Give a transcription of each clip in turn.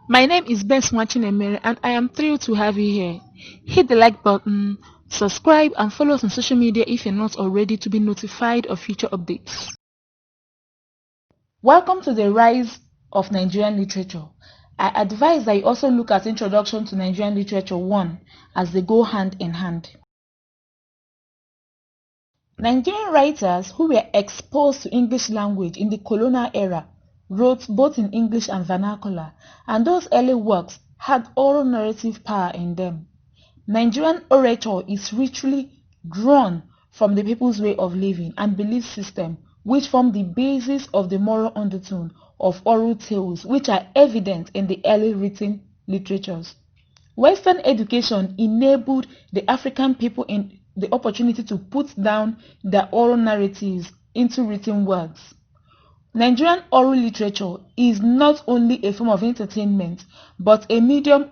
My name is Ben Swachinemere and I am thrilled to have you here. Hit the like button, subscribe and follow us on social media if you're not already to be notified of future updates. Welcome to the rise of Nigerian literature. I advise that you also look at Introduction to Nigerian Literature 1 as they go hand in hand. Nigerian writers who were exposed to English language in the colonial era wrote both in English and vernacular, and those early works had oral narrative power in them. Nigerian orature is richly drawn from the people's way of living and belief system, which form the basis of the moral undertone of oral tales, which are evident in the early written literatures. Western education enabled the African people in the opportunity to put down their oral narratives into written words. Nigerian oral literature is not only a form of entertainment, but a medium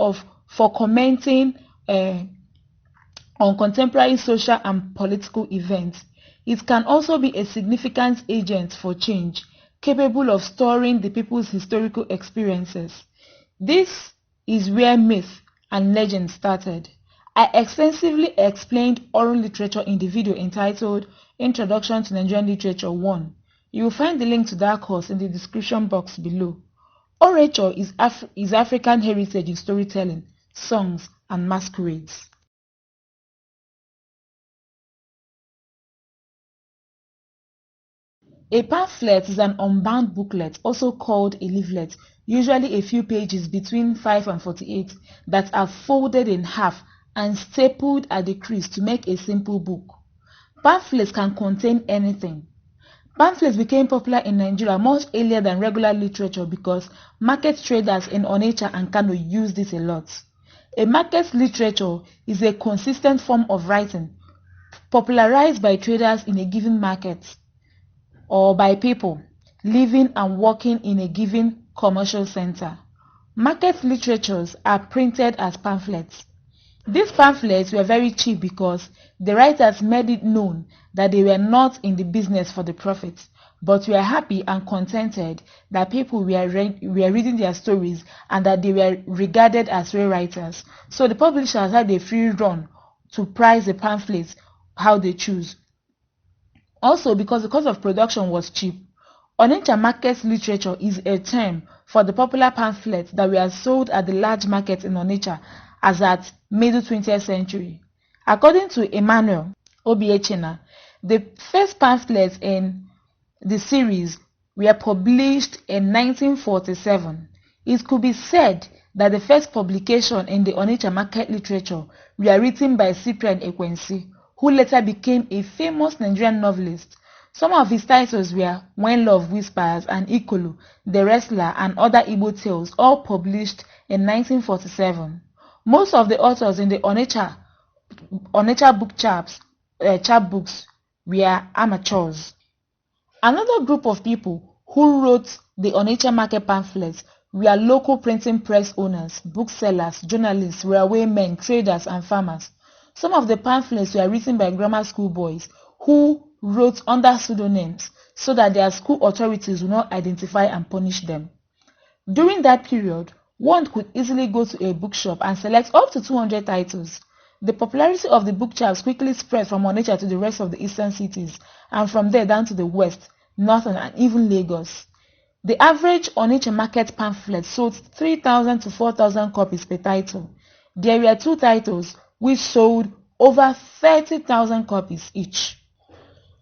for commenting on contemporary social and political events. It can also be a significant agent for change, capable of storing the people's historical experiences. This is where myth and legend started. I extensively explained oral literature in the video entitled Introduction to Nigerian Literature 1. You will find the link to that course in the description box below. Orature is African heritage in storytelling, songs, and masquerades. A pamphlet is an unbound booklet, also called a leaflet, usually a few pages between 5 and 48, that are folded in half and stapled at the crease to make a simple book. Pamphlets can contain anything. Pamphlets became popular in Nigeria much earlier than regular literature because market traders in Onitsha and Kano used it a lot. A market literature is a consistent form of writing popularized by traders in a given market or by people living and working in a given commercial center. Market literatures are printed as pamphlets. These pamphlets were very cheap because the writers made it known that they were not in the business for the profit, but were happy and contented that people were reading their stories and that they were regarded as real writers. So the publishers had a free run to price the pamphlets how they choose. Also, because the cost of production was cheap, Onitsha market literature is a term for the popular pamphlets that were sold at the large market in Onitsha as at middle 20th century. According to Emmanuel Obiechina, the first pamphlets in the series were published in 1947. It could be said that the first publication in the Onitsha market literature were written by Cyprian Ekwensi, who later became a famous Nigerian novelist. Some of his titles were When Love Whispers and Ikolo, The Wrestler, and Other Igbo Tales, all published in 1947. Most of the authors in the Onitsha book chapbooks were amateurs. Another group of people who wrote the Onitsha market pamphlets were local printing press owners, booksellers, journalists, railway men, traders, and farmers. Some of the pamphlets were written by grammar school boys who wrote under pseudonyms so that their school authorities would not identify and punish them. During that period, one could easily go to a bookshop and select up to 200 titles. The popularity of the book chaps quickly spread from Onitsha to the rest of the eastern cities, and from there down to the west, northern, and even Lagos. The average Onitsha market pamphlet sold 3,000 to 4,000 copies per title. There were two titles which sold over 30,000 copies each.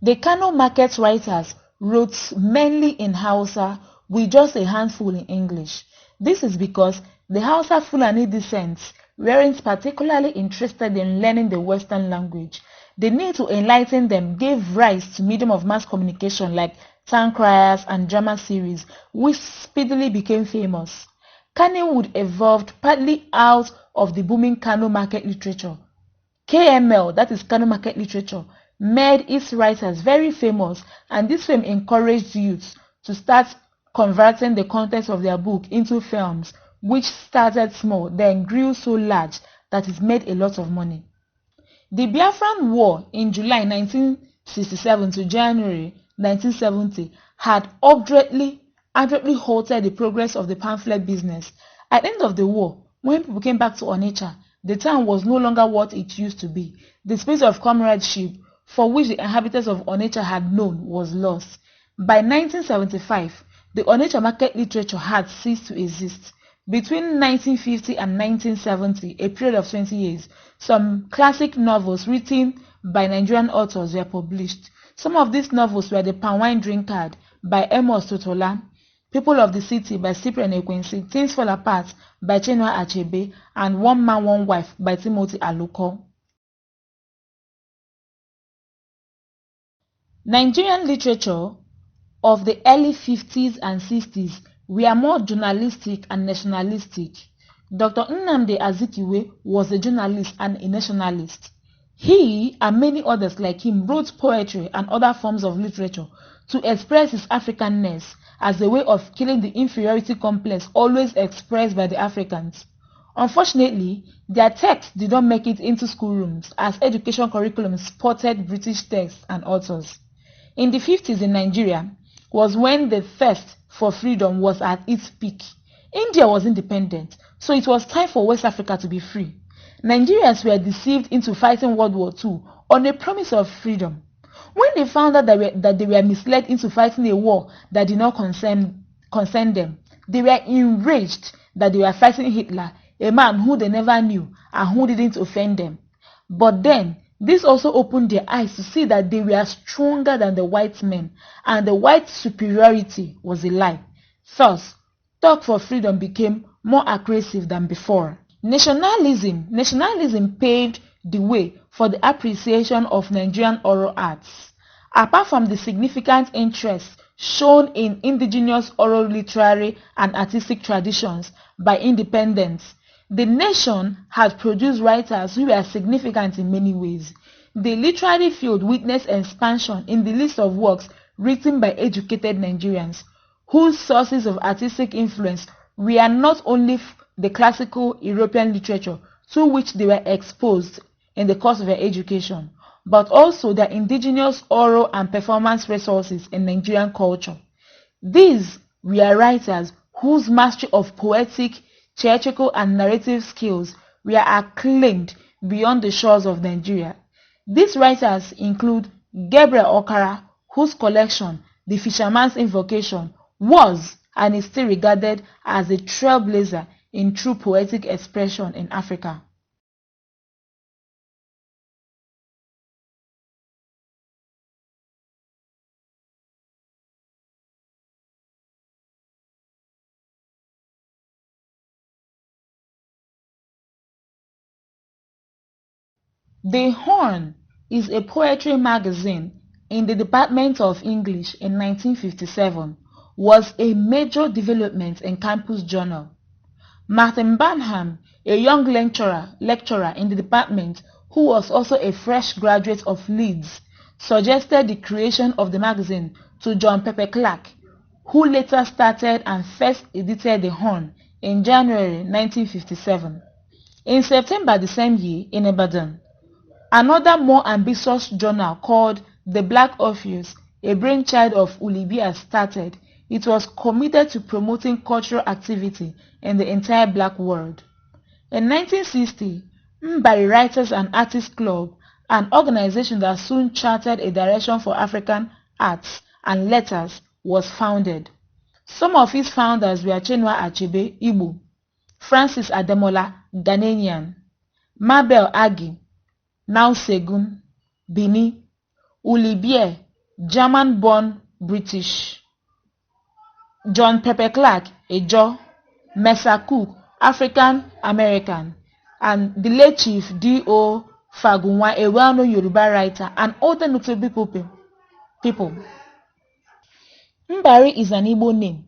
The Kano market writers wrote mainly in Hausa with just a handful in English. This is because the Hausa Fulani descents weren't particularly interested in learning the Western language. The need to enlighten them gave rise to medium of mass communication like town criers and drama series, which speedily became famous. Kannywood evolved partly out of the booming Kano market literature. KML, that is Kano market literature, made its writers very famous, and this fame encouraged youths to start converting the contents of their book into films, which started small, then grew so large that it made a lot of money. The Biafran War in July 1967 to January 1970 had adroitly halted the progress of the pamphlet business, At the end of the war, when people came back to Onitsha, the town was no longer what it used to be. The spirit of comradeship for which the inhabitants of Onitsha had known was lost. By 1975, the Onitsha market literature had ceased to exist. Between 1950 and 1970, a period of 20 years, some classic novels written by Nigerian authors were published. Some of these novels were The Palm Wine Drinkard by Amos Totola, People of the City by Cyprian Ekwensi, Things Fall Apart by Chinua Achebe, and One Man, One Wife by Timothy Aluko. Nigerian literature of the early 50s and 60s were more journalistic and nationalistic. Dr. Nnamdi Azikiwe was a journalist and a nationalist. He and many others like him wrote poetry and other forms of literature to express his Africanness as a way of killing the inferiority complex always expressed by the Africans. Unfortunately, their texts did not make it into schoolrooms as education curriculum spotted British texts and authors. In the 50s in Nigeria was when the thirst for freedom was at its peak. India was independent, so it was time for West Africa to be free. Nigerians were deceived into fighting World War II on a promise of freedom. When they found out that they were misled into fighting a war that did not concern them, they were enraged that they were fighting Hitler, a man who they never knew and who didn't offend them. But then, this also opened their eyes to see that they were stronger than the white men, and the white superiority was a lie. Thus, talk for freedom became more aggressive than before. Nationalism paved the way for the appreciation of Nigerian oral arts. Apart from the significant interest shown in indigenous oral literary and artistic traditions by independents, the nation had produced writers who were significant in many ways. The literary field witnessed expansion in the list of works written by educated Nigerians, whose sources of artistic influence were not only the classical European literature to which they were exposed in the course of their education, but also their indigenous oral and performance resources in Nigerian culture. These were writers whose mastery of poetic, theatrical, and narrative skills were acclaimed beyond the shores of Nigeria. These writers include Gabriel Okara, whose collection, The Fisherman's Invocation, was and is still regarded as a trailblazer in true poetic expression in Africa. The Horn is a poetry magazine in the Department of English in 1957, was a major development in campus journal. Martin Barnham, a young lecturer in the department who was also a fresh graduate of Leeds, suggested the creation of the magazine to John Pepper Clark, who later started and first edited The Horn in January 1957. In September the same year, in Ibadan, another more ambitious journal called The Black Orpheus, a brainchild of Ulibia, started. It was committed to promoting cultural activity in the entire black world. In 1960, Mbari Writers and Artists Club, an organization that soon charted a direction for African arts and letters, was founded. Some of its founders were Chinua Achebe, Igbo, Francis Ademola, Ghanaian, Mabel Agi, Now Segun, Bini, Ulibie, German-born British, John Pepper Clark, Ejo, Mesa Cook, African-American, and the late Chief D.O. Fagunwa, a well-known Yoruba writer, and other notable people. Mbari is an Igbo name,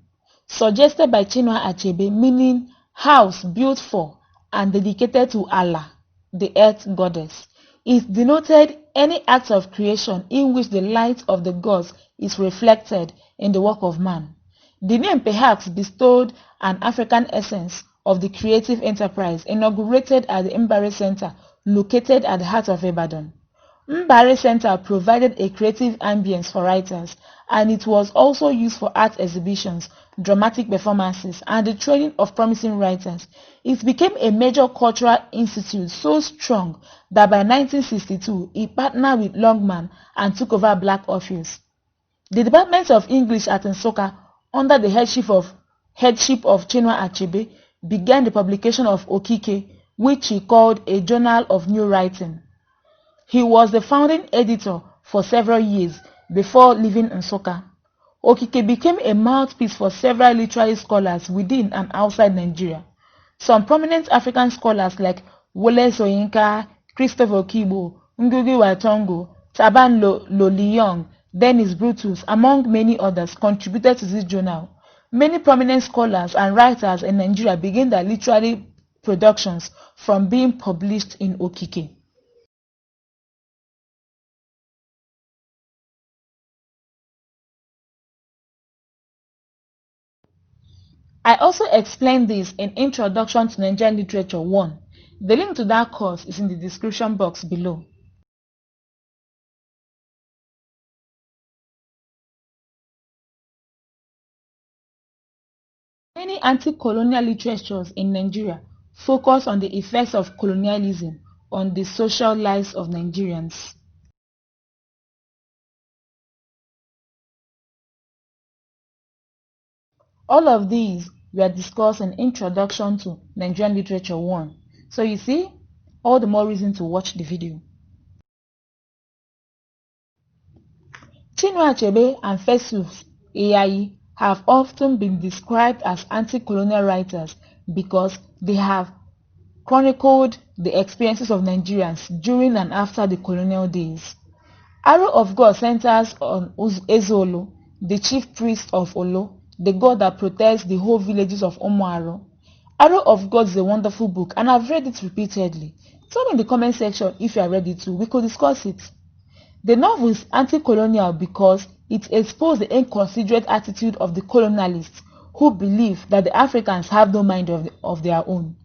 suggested by Chinua Achebe, meaning house built for and dedicated to Allah, the earth goddess. It denoted any act of creation in which the light of the gods is reflected in the work of man. The name perhaps bestowed an African essence of the creative enterprise inaugurated at the Mbari Center located at the heart of Ibadan. Mbare Center provided a creative ambience for writers, and it was also used for art exhibitions, dramatic performances, and the training of promising writers. It became a major cultural institute so strong that by 1962 it partnered with Longman and took over Black Office. The Department of English at Nsukka, under the headship of Chinua Achebe, began the publication of Okike, which he called a Journal of New Writing. He was the founding editor for several years before leaving Nsukka. Okike became a mouthpiece for several literary scholars within and outside Nigeria. Some prominent African scholars like Wole Soyinka, Christopher Okibo, Ngugi wa Thiong'o, Taban Loliyong, Dennis Brutus, among many others, contributed to this journal. Many prominent scholars and writers in Nigeria began their literary productions from being published in Okike. I also explained this in Introduction to Nigerian Literature 1. The link to that course is in the description box below. Many anti-colonial literatures in Nigeria focus on the effects of colonialism on the social lives of Nigerians. All of these were discussed in Introduction to Nigerian Literature 1. So you see, all the more reason to watch the video. Chinua Achebe and Festus Eyayi have often been described as anti-colonial writers because they have chronicled the experiences of Nigerians during and after the colonial days. Arrow of God centers on Ezolo, the chief priest of Olo, the god that protects the whole villages of Omoaro. Arrow of God is a wonderful book and I've read it repeatedly. Tell me in the comment section if you are ready to. We could discuss it. The novel is anti-colonial because it exposed the inconsiderate attitude of the colonialists who believe that the Africans have no mind of their own.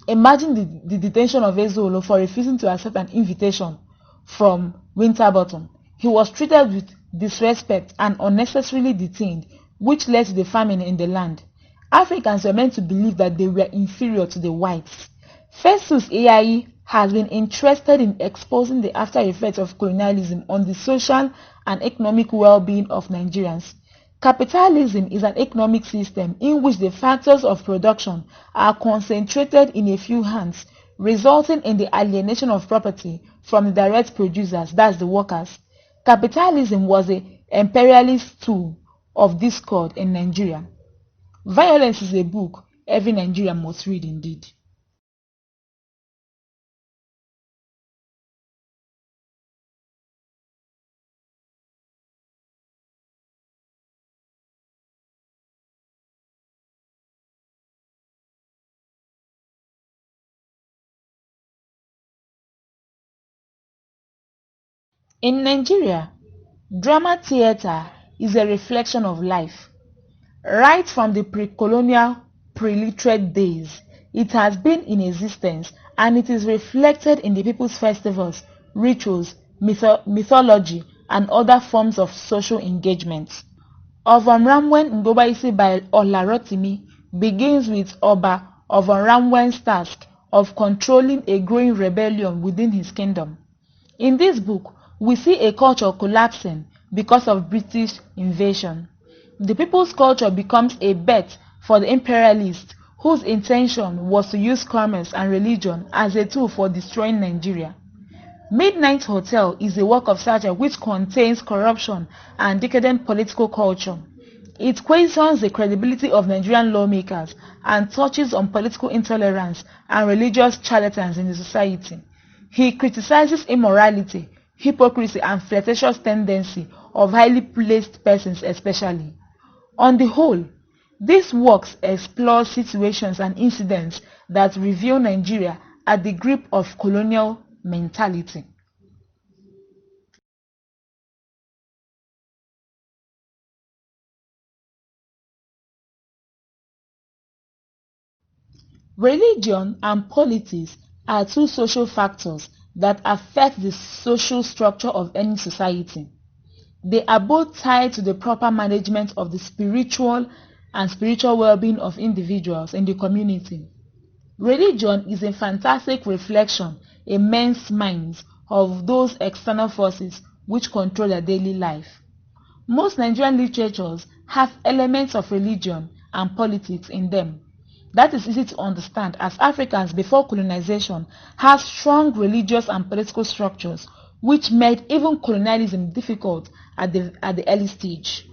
Imagine the detention of Ezolo for refusing to accept an invitation from Winterbottom. He was treated with disrespect and unnecessarily detained, which led to the famine in the land. Africans were meant to believe that they were inferior to the whites. Festus Eyayi has been interested in exposing the after effects of colonialism on the social and economic well-being of Nigerians. Capitalism is an economic system in which the factors of production are concentrated in a few hands, resulting in the alienation of property from the direct producers, that's the workers. Capitalism was an imperialist tool of discord in Nigeria. Violence is a book every Nigerian must read indeed. In Nigeria, drama theatre is a reflection of life. Right from the pre-colonial, pre-literate days, it has been in existence and it is reflected in the people's festivals, rituals, mythology, and other forms of social engagement. Ovonramwen Ngobaisi by Olarotimi begins with Oba Ovonramwen's task of controlling a growing rebellion within his kingdom. In this book, we see a culture collapsing because of British invasion. The people's culture becomes a bet for the imperialists whose intention was to use commerce and religion as a tool for destroying Nigeria. Midnight Hotel is a work of satire which contains corruption and decadent political culture. It questions the credibility of Nigerian lawmakers and touches on political intolerance and religious charlatans in the society. He criticizes immorality, hypocrisy, and flirtatious tendency of highly placed persons especially. On the whole, these works explore situations and incidents that reveal Nigeria at the grip of colonial mentality. Religion and politics are two social factors that affect the social structure of any society. They are both tied to the proper management of the spiritual well-being of individuals in the community. Religion is a fantastic reflection in men's minds of those external forces which control their daily life. Most Nigerian literatures have elements of religion and politics in them. That is easy to understand as Africans before colonization had strong religious and political structures which made even colonialism difficult at the early stage.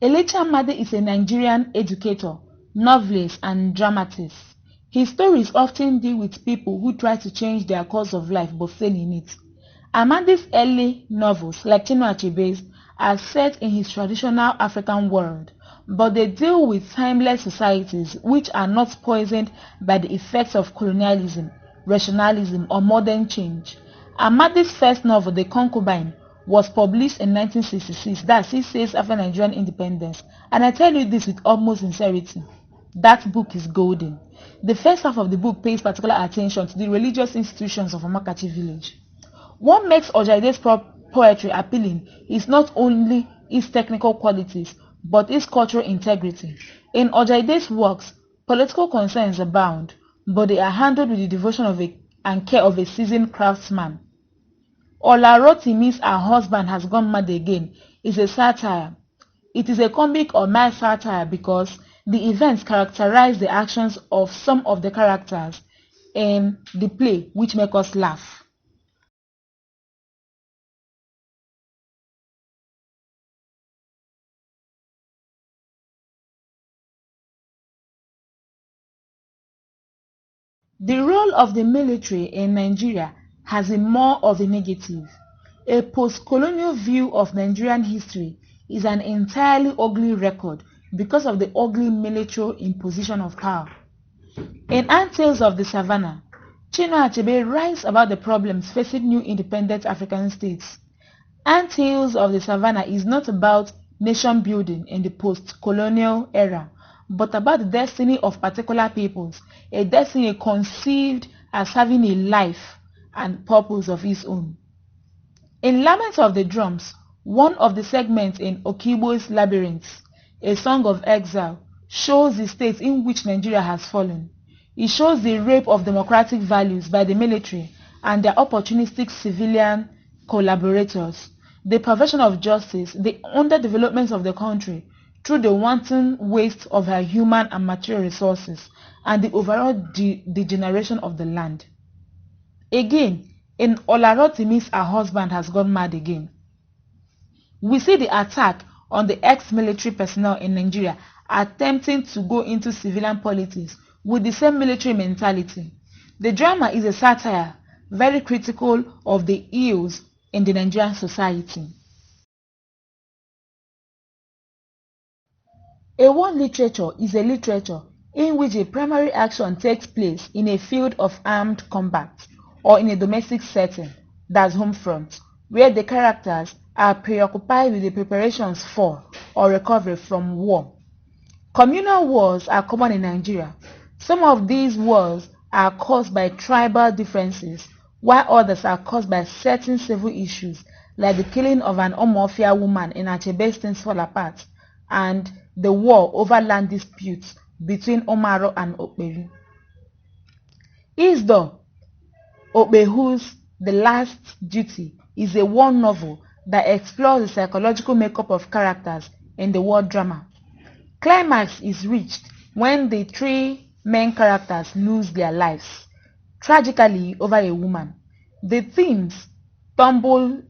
Elechi Amadi is a Nigerian educator, novelist, and dramatist. His stories often deal with people who try to change their course of life but fail in it. Amadi's early novels, like Chinua Achebe's, are set in his traditional African world, but they deal with timeless societies which are not poisoned by the effects of colonialism, rationalism, or modern change. Amadi's first novel, The Concubine, was published in 1966, that's 6 years after Nigerian independence, and I tell you this with utmost sincerity. That book is golden. The first half of the book pays particular attention to the religious institutions of Amakachi village. What makes Ojaide's poetry appealing is not only its technical qualities, but its cultural integrity. In Ojaide's works, political concerns abound, but they are handled with the devotion and care of a seasoned craftsman. Olarotimi's Her Husband Has Gone Mad Again is a satire. It is a comic or mild satire because the events characterize the actions of some of the characters in the play which make us laugh. The role of the military in Nigeria has been more of a negative. A post-colonial view of Nigerian history is an entirely ugly record because of the ugly military imposition of power. In Ant Tales of the Savannah, Chinua Achebe writes about the problems facing new independent African states. Ant Tales of the Savannah is not about nation building in the post-colonial era, but about the destiny of particular peoples, a destiny conceived as having a life and purpose of its own. In Lament of the Drums, one of the segments in Okibo's Labyrinth, A Song of Exile, shows the state in which Nigeria has fallen. It shows the rape of democratic values by the military and their opportunistic civilian collaborators, the perversion of justice, the underdevelopment of the country through the wanton waste of her human and material resources, and the overall degeneration of the land. Again, in Olarotimi's Her Husband Has Gone Mad Again, we see the attack on the ex-military personnel in Nigeria attempting to go into civilian politics with the same military mentality. The drama is a satire, very critical of the ills in the Nigerian society. A war literature is a literature in which a primary action takes place in a field of armed combat or in a domestic setting, that's home front, where the characters are preoccupied with the preparations for or recovery from war. Communal wars are common in Nigeria. Some of these wars are caused by tribal differences, while others are caused by certain civil issues, like the killing of an Omofia woman in Achebe's Things Fall Apart, and the war over land disputes between Omaro and Okperu. Isdo Okpehu's The Last Duty is a war novel that explores the psychological makeup of characters in the war drama. Climax is reached when the three main characters lose their lives, tragically over a woman. The themes tumble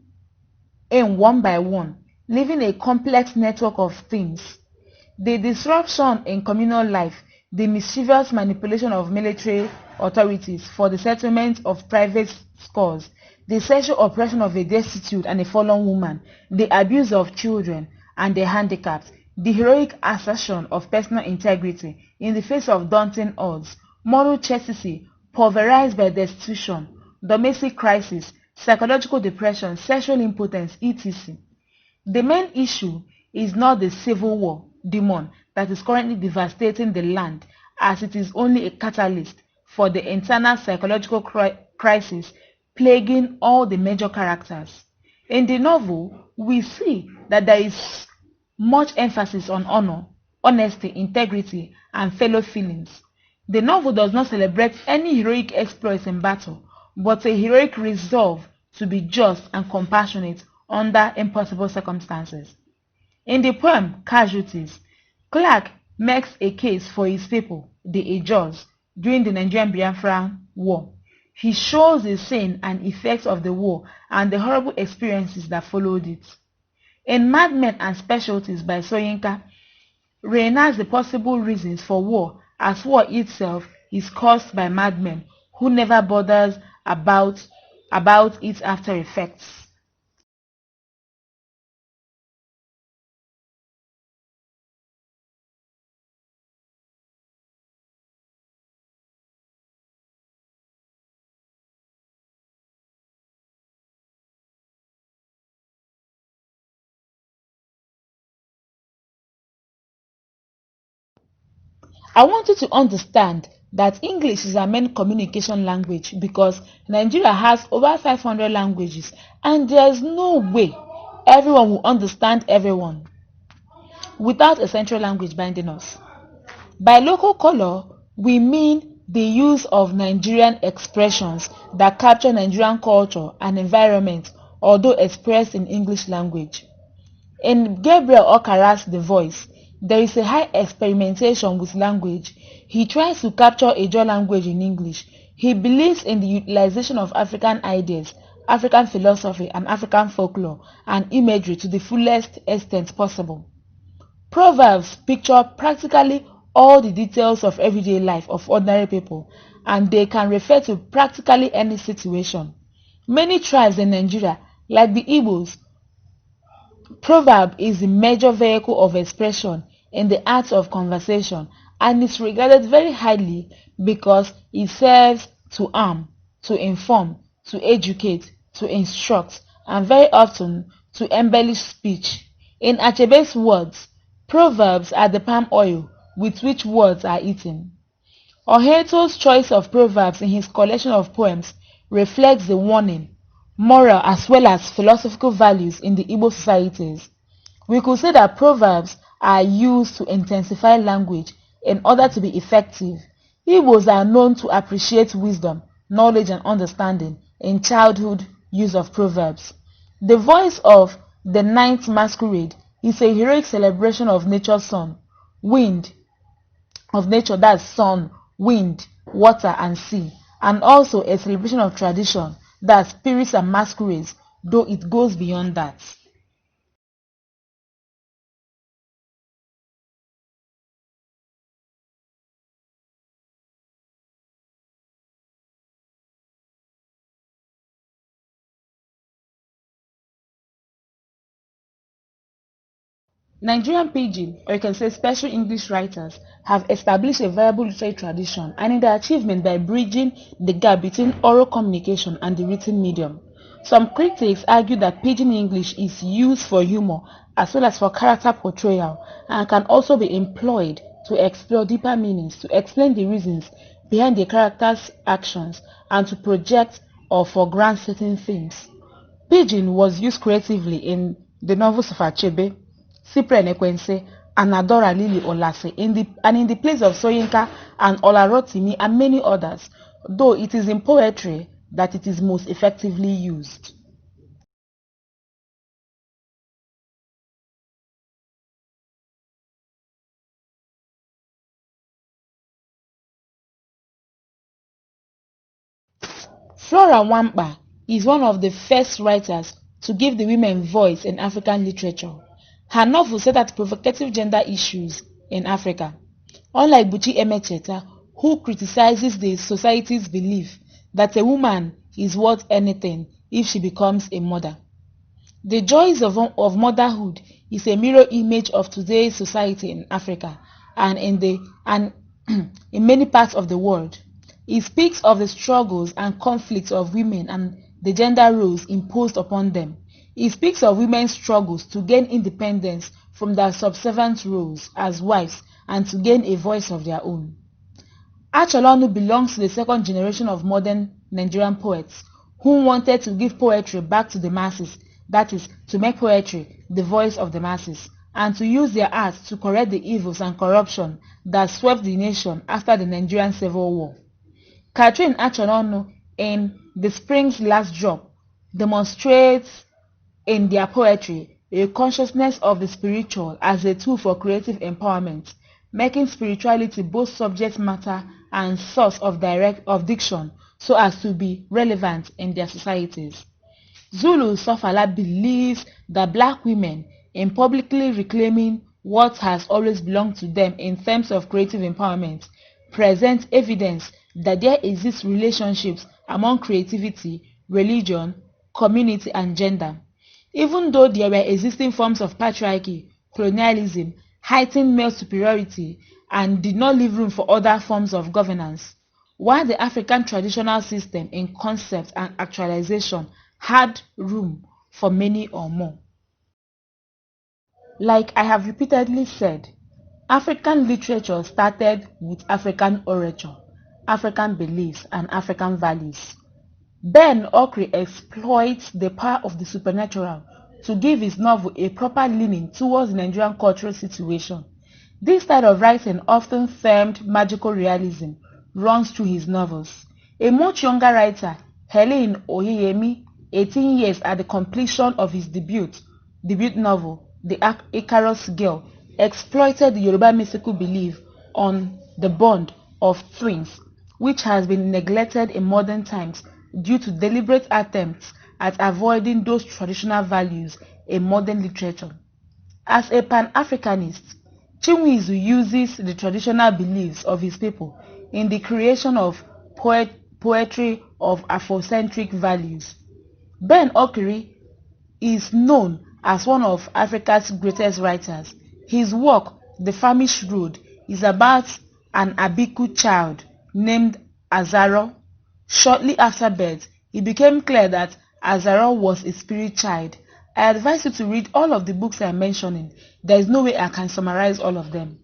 in one by one, leaving a complex network of themes. The disruption in communal life, the mischievous manipulation of military authorities for the settlement of private scores, the sexual oppression of a destitute and a fallen woman, the abuse of children and the handicapped, the heroic assertion of personal integrity in the face of daunting odds, moral chastity pulverized by destitution, domestic crisis, psychological depression, sexual impotence, etc. The main issue is not the civil war demon that is currently devastating the land, as it is only a catalyst for the internal psychological crisis plaguing all the major characters. In the novel, we see that there is much emphasis on honor, honesty, integrity, and fellow feelings. The novel does not celebrate any heroic exploits in battle, but a heroic resolve to be just and compassionate under impossible circumstances. In the poem Casualties, Clark makes a case for his people, the Ejos, during the Nigerian Biafran War. He shows the scene and effects of the war and the horrible experiences that followed it. In Madmen and Specialties by Soyinka, reenacts the possible reasons for war, as war itself is caused by madmen who never bothers about its after effects. I want you to understand that English is our main communication language because Nigeria has over 500 languages and there is no way everyone will understand everyone without a central language binding us. By local color, we mean the use of Nigerian expressions that capture Nigerian culture and environment, although expressed in English language. In Gabriel Okara's The Voice, there is a high experimentation with language. He tries to capture a Jaw language in English. He believes in the utilization of African ideas, African philosophy, and African folklore and imagery to the fullest extent possible. Proverbs picture practically all the details of everyday life of ordinary people, and they can refer to practically any situation. Many tribes in Nigeria, like the Igbos, proverb is the major vehicle of expression in the art of conversation and is regarded very highly because it serves to arm, to inform, to educate, to instruct, and very often to embellish speech. In Achebe's words, proverbs are the palm oil with which words are eaten. Oheto's choice of proverbs in his collection of poems reflects the warning, moral as well as philosophical values in the Igbo societies. We could say that proverbs are used to intensify language in order to be effective. Igbos are known to appreciate wisdom, knowledge, and understanding in childhood use of proverbs. The voice of the ninth masquerade is a heroic celebration of nature's son, wind, of nature, that's sun, wind, water, and sea, and also a celebration of tradition, that's spirits and masquerades, though it goes beyond that. Nigerian pidgin, or you can say special English writers, have established a viable literary tradition and in their achievement by bridging the gap between oral communication and the written medium. Some critics argue that pidgin English is used for humor as well as for character portrayal and can also be employed to explore deeper meanings, to explain the reasons behind the character's actions, and to project or foreground certain themes. Pidgin was used creatively in the novels of Achebe, Cyprian Ekwense, and Adora Lily Olase in the plays of Soyinka and Olarotimi and many others, though it is in poetry that it is most effectively used. Flora Wampa is one of the first writers to give the women voice in African literature. Her novel set at provocative gender issues in Africa. Unlike Buchi Emecheta, who criticizes the society's belief that a woman is worth anything if she becomes a mother. The joys of motherhood is a mirror image of today's society in Africa and in many parts of the world. It speaks of the struggles and conflicts of women and the gender roles imposed upon them. He speaks of women's struggles to gain independence from their subservient roles as wives and to gain a voice of their own. Acholonu belongs to the second generation of modern Nigerian poets who wanted to give poetry back to the masses, that is, to make poetry the voice of the masses, and to use their art to correct the evils and corruption that swept the nation after the Nigerian Civil War. Catherine Acholonu in The Spring's Last Drop demonstrates in their poetry a consciousness of the spiritual as a tool for creative empowerment, making spirituality both subject matter and source of diction so as to be relevant in their societies. Zulu Sofala believes that black women, in publicly reclaiming what has always belonged to them in terms of creative empowerment, present evidence that there exist relationships among creativity, religion, community, and gender. Even though there were existing forms of patriarchy, colonialism, heightened male superiority, and did not leave room for other forms of governance, while the African traditional system in concept and actualization had room for many or more. Like I have repeatedly said, African literature started with African orature, African beliefs, and African values. Ben Okri exploits the power of the supernatural to give his novel a proper leaning towards the Nigerian cultural situation. This style of writing, often termed magical realism, runs through his novels. A much younger writer, Helen Oyeyemi, 18 years at the completion of his debut novel, The Icarus Girl, exploited the Yoruba mystical belief on the bond of twins, which has been neglected in modern times due to deliberate attempts at avoiding those traditional values in modern literature. As a Pan-Africanist, Chinweizu uses the traditional beliefs of his people in the creation of poetry of Afrocentric values. Ben Okiri is known as one of Africa's greatest writers. His work, The Famished Road, is about an Abiku child named Azaro. Shortly after birth, it became clear that Azaro was a spirit child. I advise you to read all of the books I am mentioning. There is no way I can summarize all of them.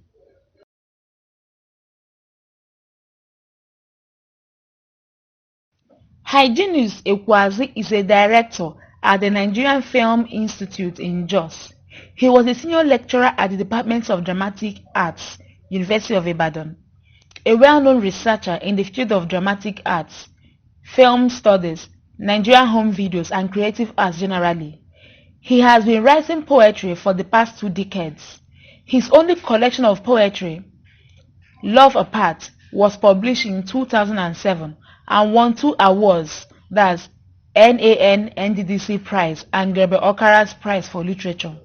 Hyginus Ekwazi is a director at the Nigerian Film Institute in Jos. He was a senior lecturer at the Department of Dramatic Arts, University of Ibadan, a well-known researcher in the field of dramatic arts, film studies, Nigerian home videos, and creative arts generally. He has been writing poetry for the past 2 decades. His only collection of poetry, Love Apart, was published in 2007 and won 2 awards, that's NAN NDDC Prize and Gerber Okara's Prize for Literature.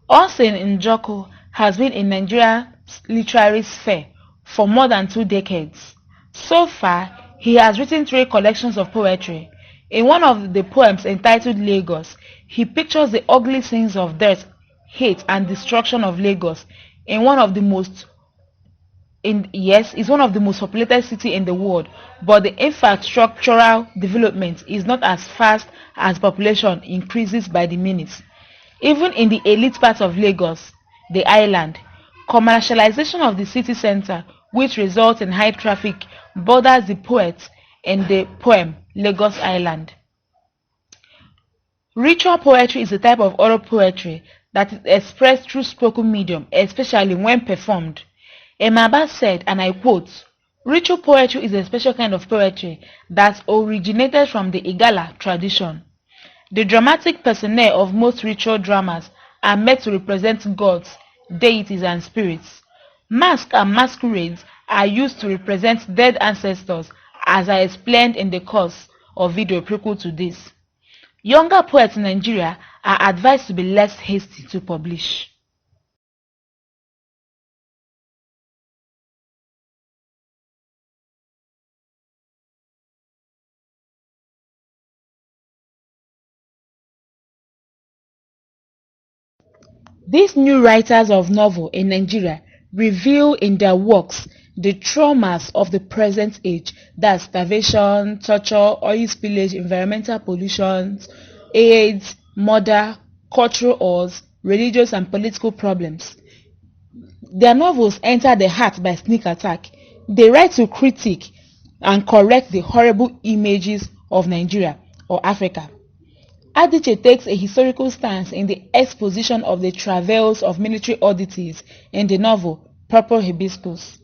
Austin Njoku has been in Nigeria's literary sphere for more than 2 decades. So far, he has written 3 collections of poetry. In one of the poems entitled Lagos, he pictures the ugly scenes of death, hate, and destruction of Lagos in one of the most populated cities in the world, but the infrastructural development is not as fast as population increases by the minute. Even in the elite part of Lagos, the island, commercialization of the city center, which results in high traffic, bothers the poet in the poem Lagos Island. Ritual poetry is a type of oral poetry that is expressed through spoken medium, especially when performed. Emaba said, and I quote, "Ritual poetry is a special kind of poetry that originated from the Igala tradition. The dramatic personnel of most ritual dramas are meant to represent gods, deities, and spirits. Masks and masquerades are used to represent dead ancestors, as I explained in the course of video prequel to this. Younger poets in Nigeria are advised to be less hasty to publish." These new writers of novel in Nigeria reveal in their works the traumas of the present age, that's starvation, torture, oil spillage, environmental pollution, AIDS, murder, cultural wars, religious and political problems. Their novels enter the heart by sneak attack. They write to critique and correct the horrible images of Nigeria or Africa. Adichie takes a historical stance in the exposition of the travails of military oddities in the novel Purple Hibiscus.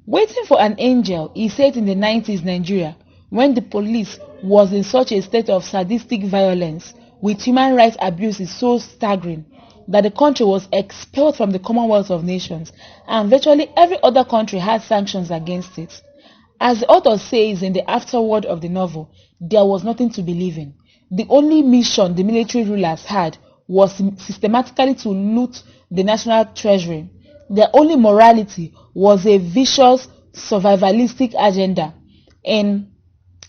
Waiting for an Angel is set in the 90s Nigeria, when the police was in such a state of sadistic violence with human rights abuses so staggering that the country was expelled from the Commonwealth of Nations, and virtually every other country had sanctions against it. As the author says in the afterword of the novel, there was nothing to believe in. The only mission the military rulers had was systematically to loot the national treasury. Their only morality was a vicious survivalistic agenda in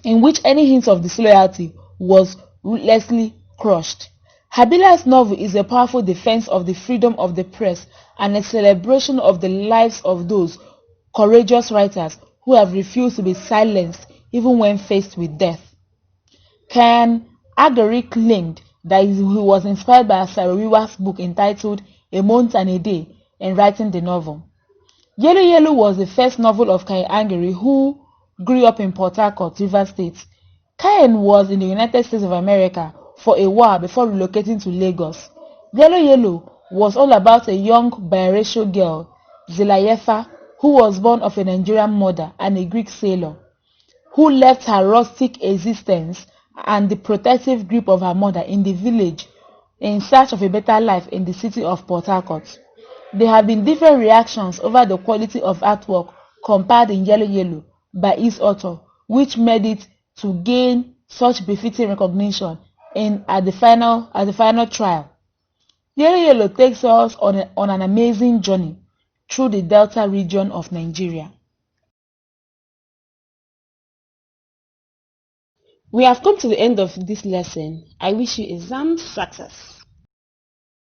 which any hint of disloyalty was ruthlessly crushed. Habila's novel is a powerful defense of the freedom of the press and a celebration of the lives of those courageous writers who have refused to be silenced even when faced with death. Ken Agari claimed that he was inspired by Saro-Wiwa's book entitled A Month and a Day in writing the novel. Yellow Yellow was the first novel of Ken Agari, who grew up in Port Harcourt, Rivers State. Ken was in the United States of America for a while before relocating to Lagos. Yellow Yellow was all about a young biracial girl, Zilayefa, who was born of a Nigerian mother and a Greek sailor, who left her rustic existence and the protective grip of her mother in the village in search of a better life in the city of Port Harcourt. There have been different reactions over the quality of artwork compared in Yellow Yellow by its author, which made it to gain such befitting recognition at the final trial. Yellow Yellow takes us on an amazing journey through the Delta region of Nigeria. We have come to the end of this lesson. I wish you exam success.